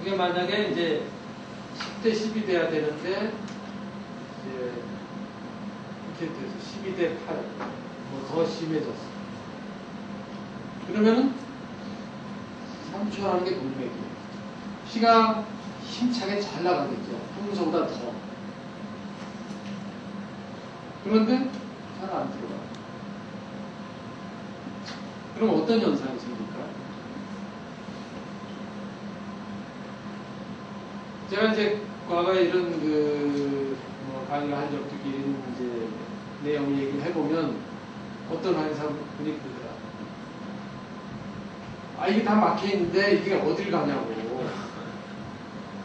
이게 만약에 이제 10대 10이 돼야 되는데 이제 이렇게 돼서 12대 8, 뭐 더 심해졌어. 그러면은 삼초라는 게 문맥이에요. 피가 힘차게 잘 나가겠죠. 평소보다 더. 그런데 잘 안 들어가요. 그럼 어떤 현상이 생길까요? 제가 이제 과거에 이런 뭐 강의를 한 적도 긴 이제 내용 얘기를 해보면 어떤 환자분이 그러더라. 아, 이게 다 막혀 있는데 이게 어딜 가냐고.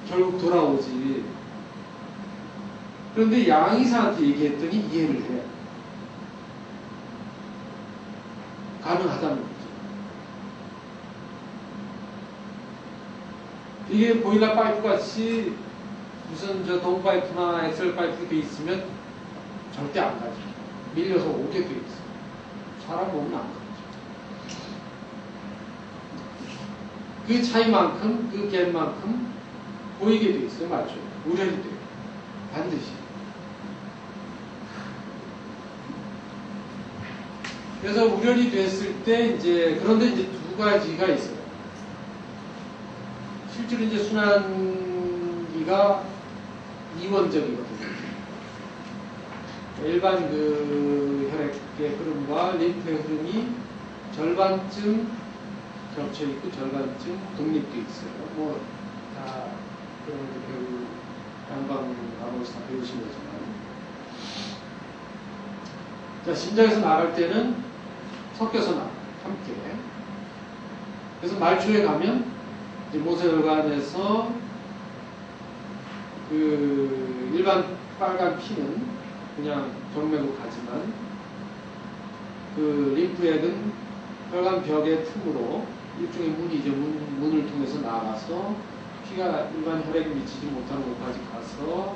결국 돌아오지. 그런데 양의사한테 얘기했더니 이해를 해. 가능하다는 거죠. 이게 보일러 파이프 같이 무슨 저 동 파이프나 엑셀 파이프 돼 있으면 절대 안 가죠. 밀려서 오게 돼 있어. 사람 몸은 안 가죠. 그 차이만큼, 그 갭만큼 보이게 돼 있어요. 맞죠? 우려이 돼요. 반드시. 그래서 우려이 됐을 때 그런데 이제 두 가지가 있어요. 실제로 이제 순환기가 이원적이거든요. 일반 혈액의 흐름과 림프의 흐름이 절반쯤 겹쳐 있고 절반쯤 독립돼 있어요. 뭐 다 그런 양방 암호에서 다 배우신 거지만, 자, 심장에서 나갈 때는 섞여서 나가 함께. 그래서 말초에 가면 이제 모세혈관에서 일반 빨간 피는 그냥 정맥으로 가지만 림프액은 혈관 벽의 틈으로 일종의 문이죠. 문을 통해서 나가서 피가 일반 혈액에 미치지 못하는 곳까지 가서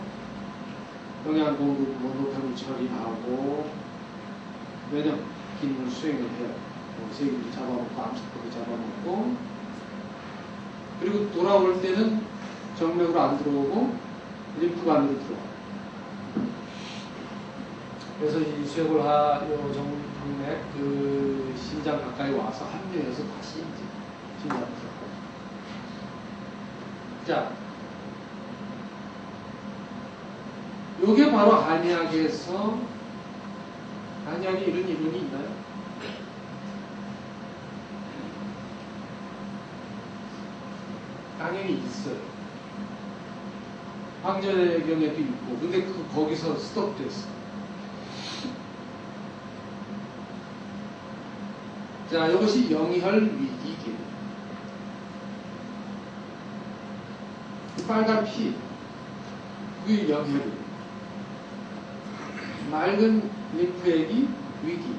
영양 공급, 노폐물 처리하고 면역 기능을 수행을 해요. 세균도 잡아먹고 암세포도 잡아먹고, 그리고 돌아올 때는 정맥으로 안 들어오고 림프가 안으로 들어와요. 그래서 이 쇄골하 정맥 심장 가까이 와서 합류해서 다시 이제 심장으로 들어가요. 자, 요게 바로 한의학에서, 한의학에 이런 이론이 있나요? 당연히 있어요. 황제경에도 있고, 근데 거기서 스톱됐어. 자, 이것이 영혈위기입니다. 빨간 피, 그게 영혈이에요. 맑은 림프액이 위기.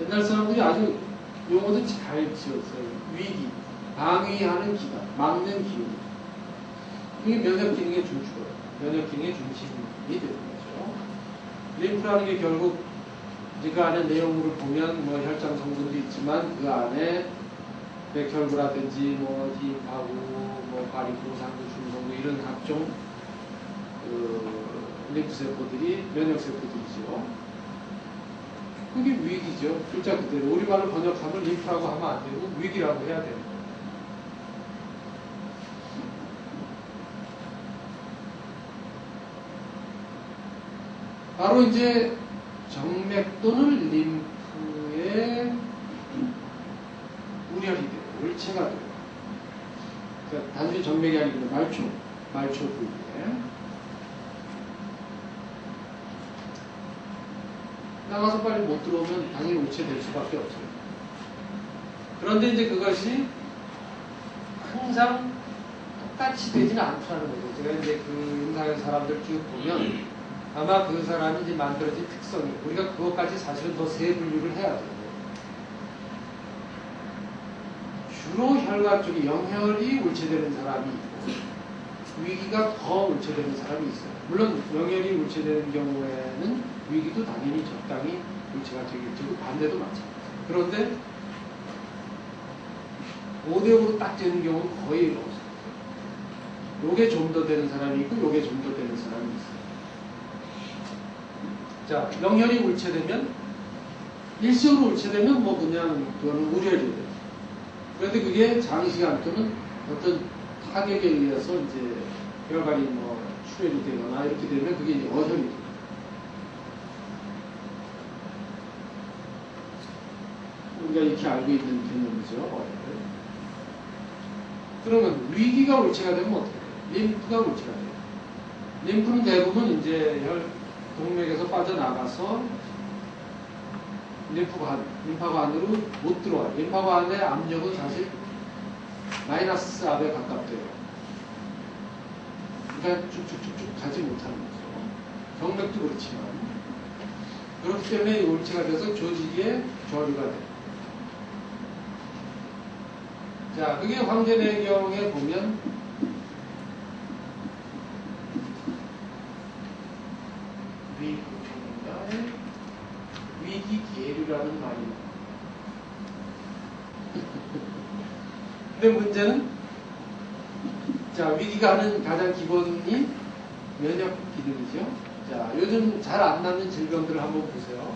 옛날 사람들이 아주 용어도 잘 지었어요. 위기, 방위하는 기관, 막는 기운. 이게 면역 기능의 중추예요. 면역 기능의 중심이 되는 거죠. 림프라는 게 결국 그 안에 내용물을 보면 뭐 혈장 성분도 있지만 그 안에 백혈구라든지 뭐 림프하고 뭐 바리고 상구 중성구 이런 각종 림프세포들이 면역세포들이죠. 그게 위기죠. 글자 그대로 우리말로 번역하면 림프라고 하면 안 되고 위기라고 해야 됩니다. 바로 이제 정맥 또는 림프의 우렬이 돼요. 울체가 돼요. 그러니까 단순히 정맥이 아니고 말초 부위에 나가서 빨리 못 들어오면 당연히 울체될 수밖에 없어요. 그런데 이제 그것이 항상 똑같이 되지는 않다는 거죠. 제가 이제 임상의 사람들 쭉 보면 아마 그 사람이 이제 만들어진 특성이, 우리가 그것까지 사실은 더 세 분류를 해야 돼요. 주로 혈관 쪽에 영혈이 울체되는 사람이 있고 위기가 더 울체되는 사람이 있어요. 물론 영혈이 울체되는 경우에는 위기도 당연히 적당히 울체가 되겠죠. 반대도 마찬가지예요. 그런데 5대5로 딱 되는 경우는 거의 없어요. 요게 좀 더 되는 사람이 있고 요게 좀 더 되는 사람이 있어요. 자, 영혈이 울체되면 일시적으로 울체되면 뭐 그냥 그거는 의뢰를 돼요. 그런데 그게 장시간 또는 어떤 타격에 의해서 이제 혈관이 뭐 출혈이 되거나 이렇게 되면 그게 이제 어혈이 돼요. 우리가 이렇게 알고 있는 개념이죠. 어혈. 그러면 위기가 울체가 되면 어떻게 돼요? 림프가 울체가 돼요. 림프는 대부분 이제 동맥에서 빠져나가서 림파관으로 못 들어와요. 림파관의 압력은 사실 마이너스 압에 가깝대요. 그러니까 쭉쭉쭉쭉 가지 못하는 거죠. 경맥도 그렇지만. 그렇기 때문에 울체가 돼서 조직에 저류가 돼요. 자, 그게 황제내경에 보면 위기계류라는 말이 나와요. 근데 문제는 자, 위기가 하는 가장 기본이 면역 기능이죠. 자, 요즘 잘 안 낫는 질병들을 한번 보세요.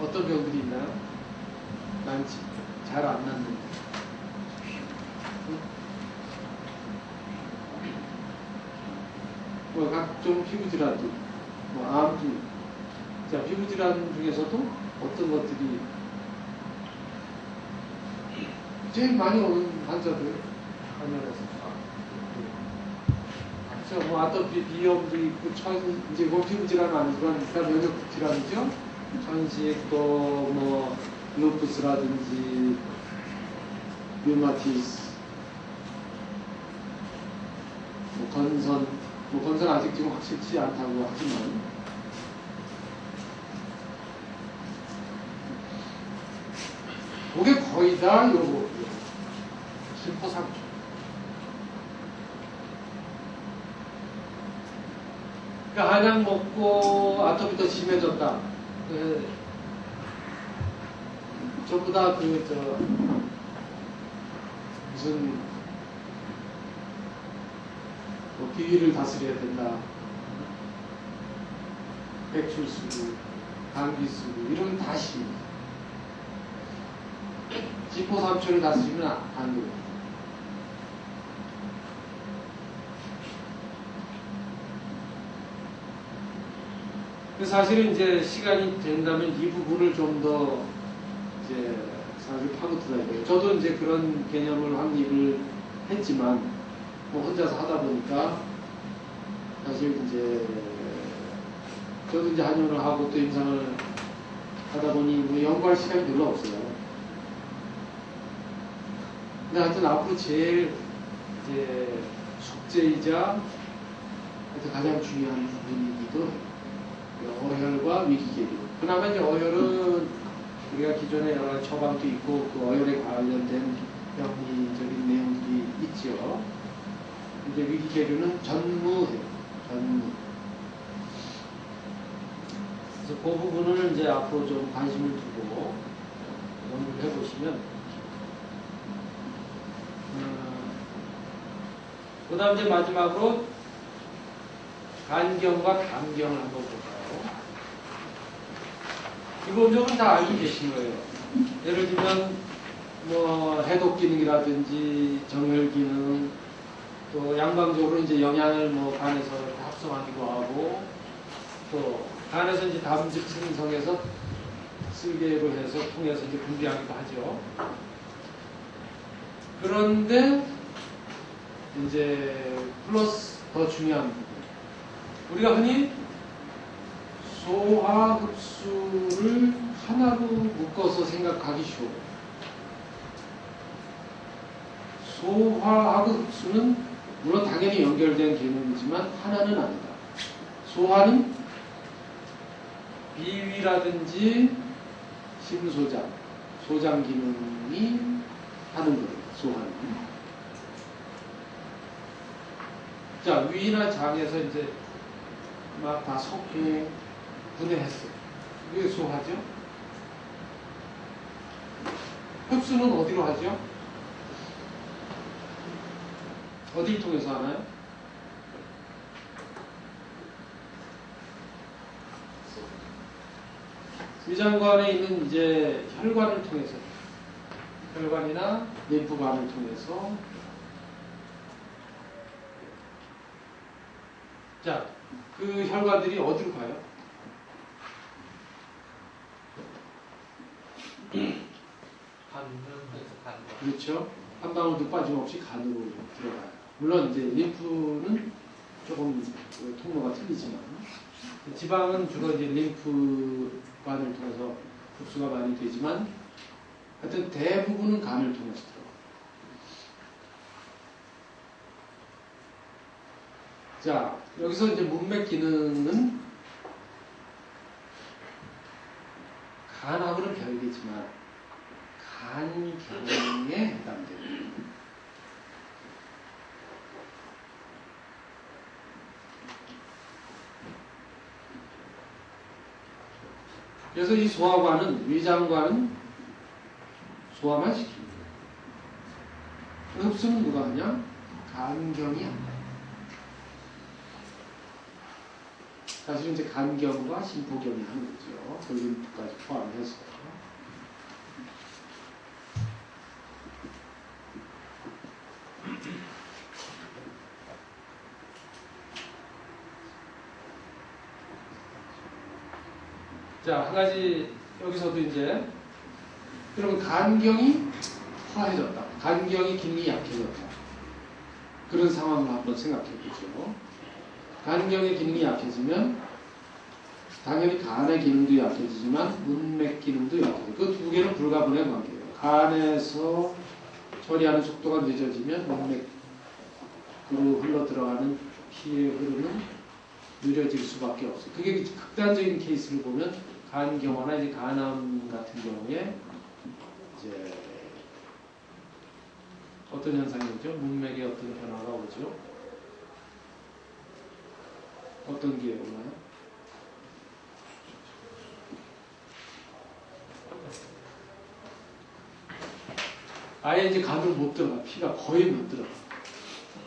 어떤 병들이 있나요? 많지. 잘 안 낫는. 뭐 각종 피부질환도, 뭐 암도. 자, 피부질환 중에서도 어떤 것들이 제일 많이 오는 환자들 하면서 그렇죠. 뭐 아토피 비염도 있고 이제 뭐 피부질환은 아니지만 일단 면역 질환이죠. 천식 또뭐 루푸스라든지 류마티스, 뭐 건선 아직 지금 확실치 않다고 하지만 그게 거의 다 요거 심포상초. 그러니까 한약 먹고 아토피 더 심해졌다. 전부 다 무슨 뭐 비위를 다스려야 된다. 백출 쓰고 감기 쓰고 이러면 다 심해. 지포삼초를 다스리면 안 돼요. 그래서 사실은 이제 시간이 된다면 이 부분을 좀 더 이제 사실 파고들어야 돼요. 저도 이제 그런 개념을 확립을 했지만 뭐 혼자서 하다 보니까 사실 이제 저도 이제 한의원을 하고 또 임상을 하다 보니 뭐 연구할 시간이 별로 없어요. 근데 하여튼 앞으로 제일 이제 숙제이자 하여튼 가장 중요한 부분이기도 해요. 어혈과 위기계류. 그나마 이제 어혈은 우리가 기존에 여러 가지 처방도 있고 그 어혈에 관련된 병리적인 내용들이 있죠. 이제 위기계류는 전무해요. 전무. 그래서 그 부분을 이제 앞으로 좀 관심을 두고 연구를 해보시면 그 다음 이제 마지막으로 간경과 담경을 한번 볼까요? 기본적으로 다 알고 계신 거예요. 예를 들면 뭐 해독 기능이라든지 정혈 기능, 또 양방적으로 이제 영양을 뭐 간에서 합성하기도 하고, 또 간에서 이제 담즙 생성해서 쓸개로 해서 통해서 이제 분비하기도 하죠. 그런데 이제 플러스 더 중요한 부분, 우리가 흔히 소화흡수를 하나로 묶어서 생각하기 쉬워. 소화하고 흡수는 물론 당연히 연결된 개념이지만 하나는 아니다. 소화는 비위라든지 심소장, 소장 기능이 하는 거예요. 소화는. 자, 위나 장에서 이제 막 다 분해했어요. 이게 소화죠. 흡수는 어디로 하죠? 어디를 통해서 하나요? 위장관에 있는 이제 혈관을 통해서, 혈관이나 림프관을 통해서. 자, 그 혈관들이 어디로 가요? 그렇죠. 한 방울도 빠짐없이 간으로 들어가요. 물론 이제 림프는 조금 통로가 틀리지만, 지방은 주로 이제 림프관을 통해서 흡수가 많이 되지만, 하여튼 대부분은 간을 통해서 들어가요. 자, 여기서 이제 문맥 기능은 간하고는 별개지만 간경에 해당됩니다. 그래서 이 소화관은, 위장관은 소화만 시킵니다. 흡수는 누가 하냐? 간경이 한다. 사실은 이제 간경과 심포경이 하는 거죠. 골림프까지 포함해서. 자, 한 가지 여기서도 이제, 그러면 간경이 화해졌다. 간경의 기능이 약해졌다. 그런 상황을 한번 생각해 보죠. 간경의 기능이 약해지면 당연히 간의 기능도 약해지지만 문맥 기능도 약해져요. 그 두 개는 불가분의 관계예요. 간에서 처리하는 속도가 늦어지면 문맥으로 흘러 들어가는 피의 흐름은 느려질 수밖에 없어요. 그게 극단적인 케이스를 보면 간경화나 이제 간암 같은 경우에 이제 어떤 현상이 오죠? 문맥에 어떤 변화가 오죠? 어떤 게 오나요? 아예 이제 간으로 못 들어가. 피가 거의 못 들어가.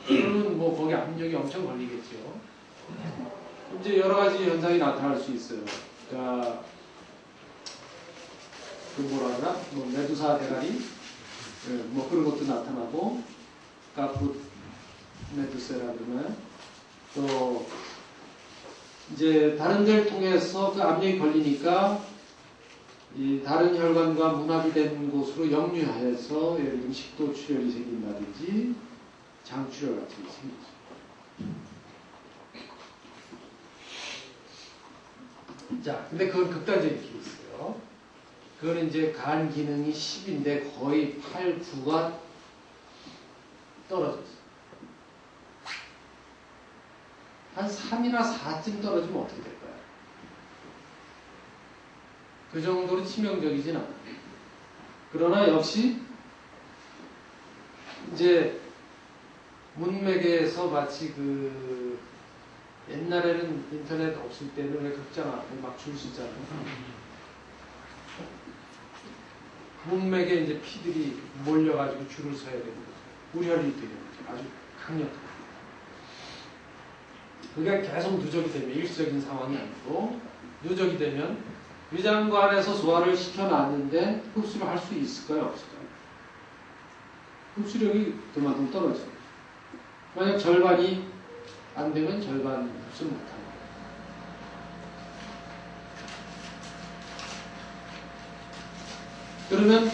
그러면 뭐 거기 압력이 엄청 걸리겠죠. 이제 여러 가지 현상이 나타날 수 있어요. 그러니까 그 뭐라 그러나? 뭐 메두사 대가리, 뭐 그런 것도 나타나고, 카푸 메두세라 그러면 또 이제 다른 데를 통해서 그 압력이 걸리니까 이 다른 혈관과 문합이 된 곳으로 역류해서 예를 들면 식도 출혈이 생긴다든지 장출혈 같은 게 생기죠. 자, 근데 그건 극단적인 케이스예요. 그거는 이제 간 기능이 10인데 거의 8, 9가 떨어졌어요. 한 3이나 4쯤 떨어지면 어떻게 될까요? 그 정도로 치명적이진 않아요. 그러나 역시 이제 문맥에서 마치 그 옛날에는 인터넷 없을 때는 왜 극장 앞에 막 줄 서잖아요. 문맥에 이제 피들이 몰려가지고 줄을 서야 되는 거죠. 우려를 되는 거죠. 아주 강력하게. 그게 계속 누적이 되면 일시적인 상황이 아니고 누적이 되면 위장관에서 소화를 시켜놨는데 흡수를 할 수 있을까요? 없을까요? 흡수력이 그만큼 떨어져요. 만약 절반이 안 되면 절반 흡수를 못합니다. 그러면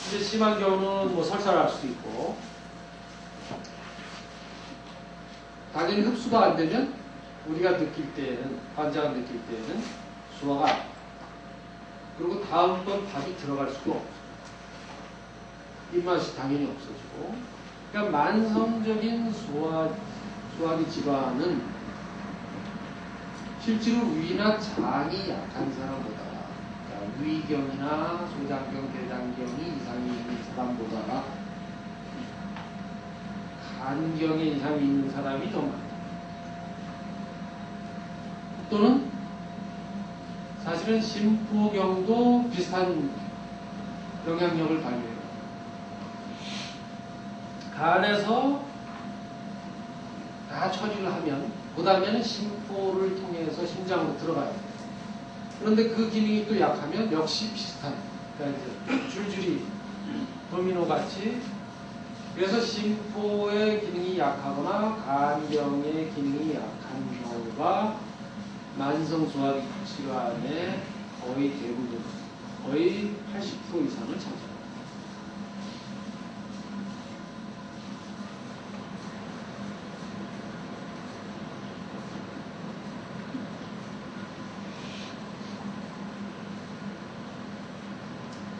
이제 심한 경우는 뭐 설사할 수도 있고, 당연히 흡수가 안 되면 우리가 느낄 때에는, 환자가 느낄 때에는 소화가 안 돼요. 그리고 다음번 밥이 들어갈 수가 없어요. 입맛이 당연히 없어지고. 그러니까 만성적인 소화기 질환은 실제로 위나 장이 약한 사람보다, 그러니까 위경이나 소장경, 대장경이 이상이 있는 사람보다 간경에 이상이 있는 사람이 더 많다. 또는 사실은 심포경도 비슷한 영향력을 발휘해요. 간에서 다 처리를 하면 그 다음에는 심포를 통해서 심장으로 들어가야 돼요. 그런데 그 기능이 또 약하면 역시 비슷한, 그러니까 이제 줄줄이 도미노 같이. 그래서 심포의 기능이 약하거나 간경의 기능이 약한 경우가 만성 소화기질환의 거의 대부분, 거의 80% 이상을 차지합니다.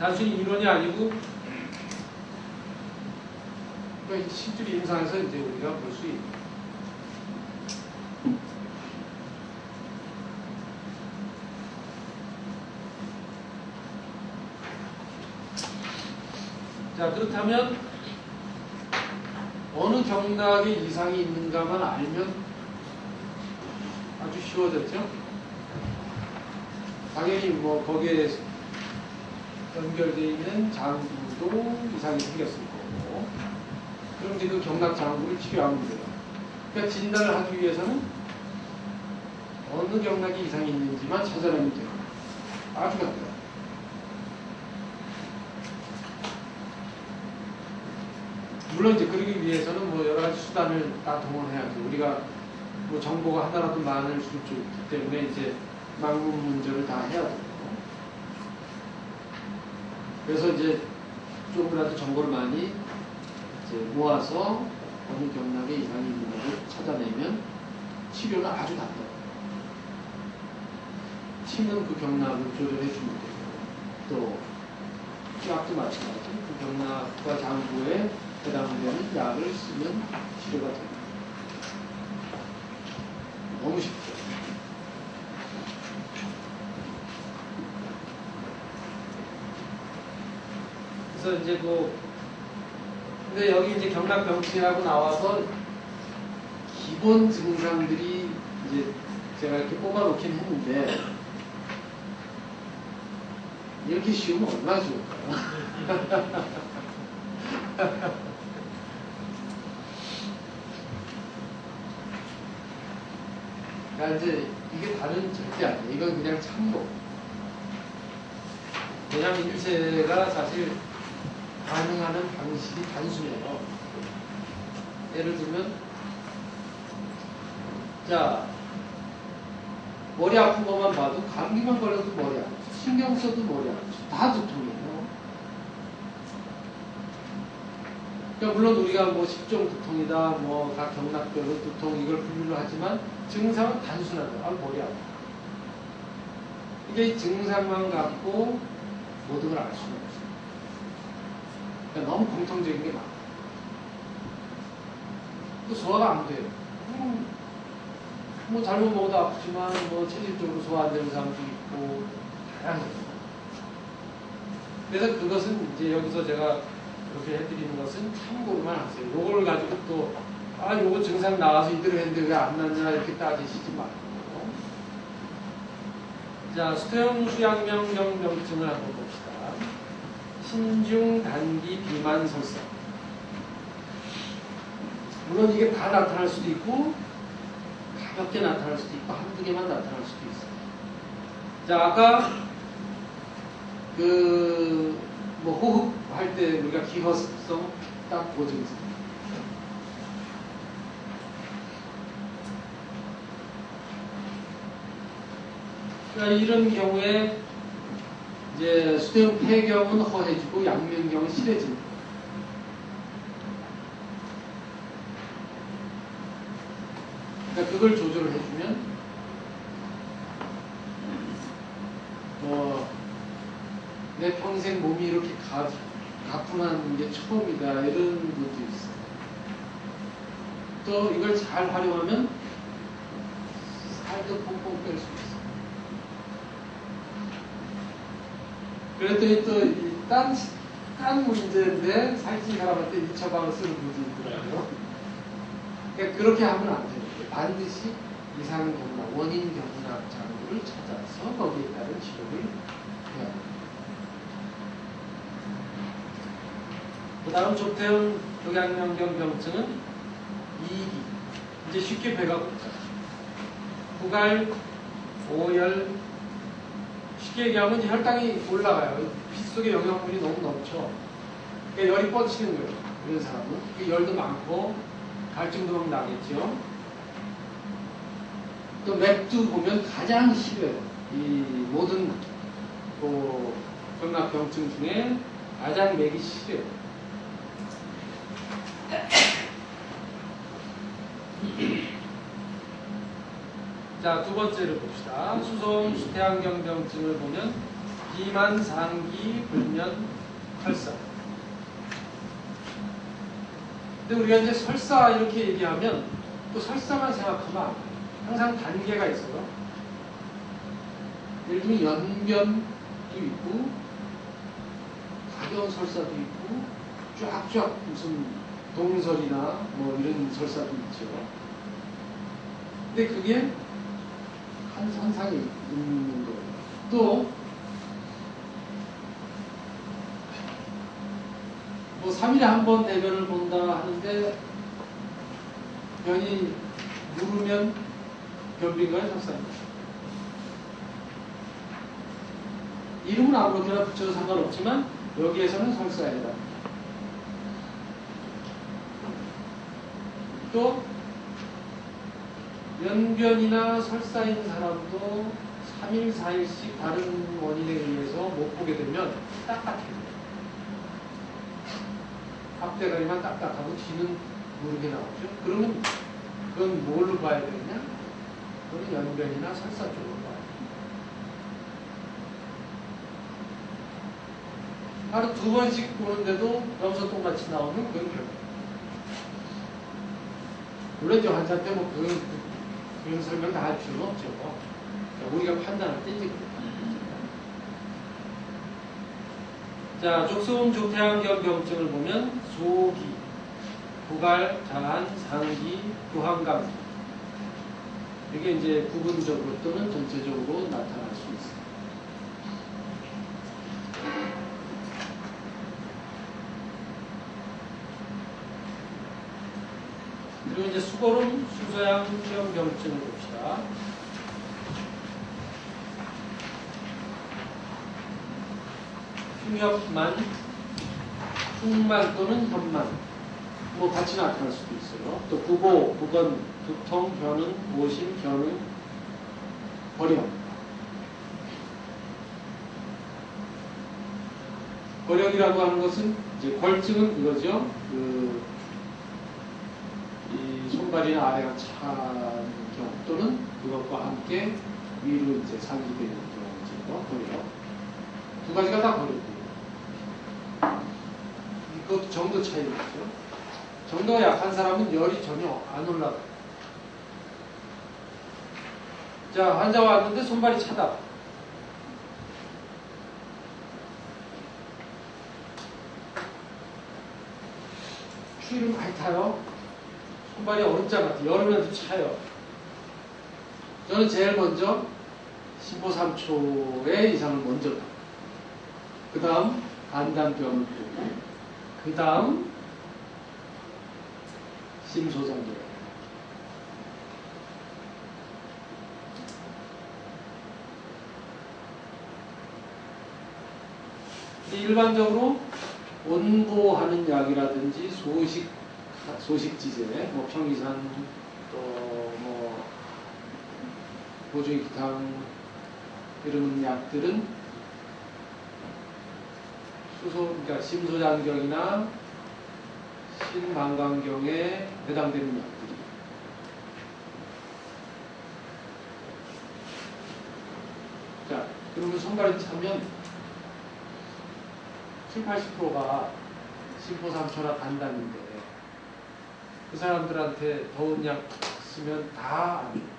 단순히 이론이 아니고 실제로 임상에서 이제 우리가 볼 수 있는. 자, 그렇다면 어느 경락에 이상이 있는가만 알면 아주 쉬워졌죠? 당연히 뭐 거기에 연결되어 있는 장부도 이상이 생겼을 거고, 그럼 이제 그 경락 장부를 치료하면 돼요. 그러니까 진단을 하기 위해서는 어느 경락에 이상이 있는지만 찾아내면 돼요. 아주 간단해요. 물론 이제 그러기 위해서는 뭐 여러 가지 수단을 다 동원해야죠. 우리가 뭐 정보가 하나라도 많을 수 있기 때문에 이제 막문 문제를 다 해야 돼요. 그래서 이제 조금이라도 정보를 많이 이제 모아서 어느 경락에 이상이 있는 것을 찾아내면 치료는 아주 간단해요. 침은 그 경락을 조절해 주면 되고, 또 약도 마찬가지. 그 경락과 장부에 해당되는 약을 쓰면 치료가 됩니다. 너무 쉽죠. 그래서 이제 근데 여기 이제 경락 병치라고 나와서 기본 증상들이 이제 제가 이렇게 뽑아놓긴 했는데, 이렇게 쉬우면 얼마나 좋을까요? 그러니까 이제 이게 다른 절대 아니에요. 이건 그냥 참고. 왜냐하면 인체가 사실 반응하는 방식이 단순해요. 예를 들면, 자, 머리 아픈 것만 봐도 감기만 걸려도 머리 아프죠. 신경 써도 머리 아프죠. 다 두통이에요. 그러니까 물론 우리가 뭐 10종 두통이다, 뭐 각 경락별로 두통 이걸 분류를 하지만 증상은 단순하다. 아, 머리 아파. 이게 증상만 갖고 모든 걸 알 수는 없어요. 그러니까 너무 공통적인 게 많아요. 또 소화가 안 돼요. 뭐 잘못 먹어도 아프지만 뭐 체질적으로 소화 안 되는 사람도 있고 다양해요. 그래서 그것은 이제 여기서 제가 이렇게 해드리는 것은 참고만 하세요. 요걸 가지고 또 요거 증상 나와서 이대로 했는데 왜 안 났냐 이렇게 따지시지 말고. 자, 수태형 수양명경 병증을 한번 봅시다. 신중 단기 비만 설사. 물론 이게 다 나타날 수도 있고 가볍게 나타날 수도 있고 한두 개만 나타날 수도 있어요. 자, 아까 뭐 호흡할 때 우리가 기허습성 딱 보증성. 그러니까 이런 경우에 이제 수태형 폐경은 허해지고 양면경은 실해집니다. 그러니까 그걸 조절을 해주면 내 평생 몸이 이렇게 가뿐한 게 처음이다 이런 것도 있어요. 또 이걸 잘 활용하면 살도 뽕뽕 뺄 수 있어요. 그랬더니 또 딴 문제인데 살찐 사람한테 이 처방을 쓰는 분이 있더라고요. 그러니까 그렇게 하면 안 돼요. 반드시 이상 경락, 원인 경락 장부를 찾아서 거기에 따른 치료를 해야 돼요. 그 다음 족태형 격양면경병증은 2기. 이제 쉽게 배가 고프다. 구갈, 오열, 쉽게 얘기하면 이제 혈당이 올라가요. 피 속에 영양분이 너무 넘쳐. 그러니까 열이 뻗치는 거예요. 이런 사람은. 열도 많고, 갈증도 막 나겠죠. 또 맥도 보면 가장 심해요. 이 모든 경락병증 중에 가장 맥이 심해요. 자, 두 번째를 봅시다. 수송 수태환경병증을 보면 비만, 상기, 불면, 설사. 근데 우리가 이제 설사 이렇게 얘기하면 또 설사만 생각하면 안 돼요. 항상 단계가 있어요. 예를 들면 연변도 있고 가벼운 설사도 있고 쫙쫙 무슨 동설이나 뭐 이런 설사도 있죠. 근데 그게 한 선상에 있는 거예요. 또 뭐 3일에 한 번 대변을 본다 하는데 변이 누르면 변비인가요? 설사인가요? 이름은 아무렇게나 붙여도 상관없지만 여기에서는 설사에 해당합니다. 또 연변이나 설사인 사람도 3일, 4일씩 다른 원인에 의해서 못 보게 되면 딱딱해요. 앞대가리만 딱딱하고 뒤는 모르게 나오죠. 그러면 그건 뭘로 봐야 되느냐? 그건 연변이나 설사 쪽으로 봐야 돼요. 하루 2번씩 보는데도 염소 똥같이 나오면 그건 병. 물론 이제 환자한테 뭐 그런 설명 다 할 필요는 없죠. 그러니까 우리가 판단할 때 이제 그래요. 자, 족소음 족태환경병증을 보면 소기, 구갈, 자한, 상기, 구황감기. 이게 이제 부분적으로 또는 전체적으로 나타날 수 있습니다. 그리고 이제 수고름 수소양병증을 봅시다. 흉엽만, 흉만 또는 혈만 뭐 같이 나타날 수도 있어요. 또 부고, 부건, 두통, 변은, 모심, 견은, 거력. 거력이라고 하는 것은 이제 걸증은 이거죠. 이 손발이나 아래가 차는 경우 또는 그것과 함께 위로 이제 상기되는 경우죠. 거력. 두 가지가 다 거력이에요. 그것도 정도 차이가 있죠. 정도가 약한 사람은 열이 전혀 안 올라가요. 자, 환자가 왔는데 손발이 차다. 추위를 많이 타요. 손발이 얼음장 같아요. 여름에도 차요. 저는 제일 먼저 심호 3초의 이상을 먼저 봐요. 그 다음 간단병을 보고 그 다음 심소장기를 해요. 일반적으로 온보하는 약이라든지 소식지제, 뭐 평이산, 또 뭐 보조기탕 이런 약들은 그러니까 심소장경이나 심방광경에 해당되는 약들이. 자, 그러면 손발이 차면 70~80%가 심포 3초나 간단인데 그 사람들한테 더운 약 쓰면 다 안 돼요.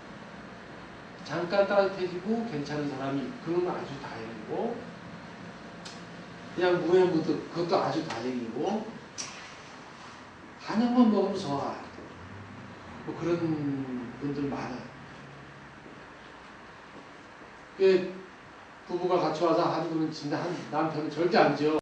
잠깐 따뜻해지고 괜찮은 사람이 그건 아주 다행이고 그냥 무해무득 그것도 아주 다행이고 한약만 먹으면 서 뭐 그런 분들 많아요. 부부가 같이 와서 한 분은 진짜 남편은 절대 안 지어.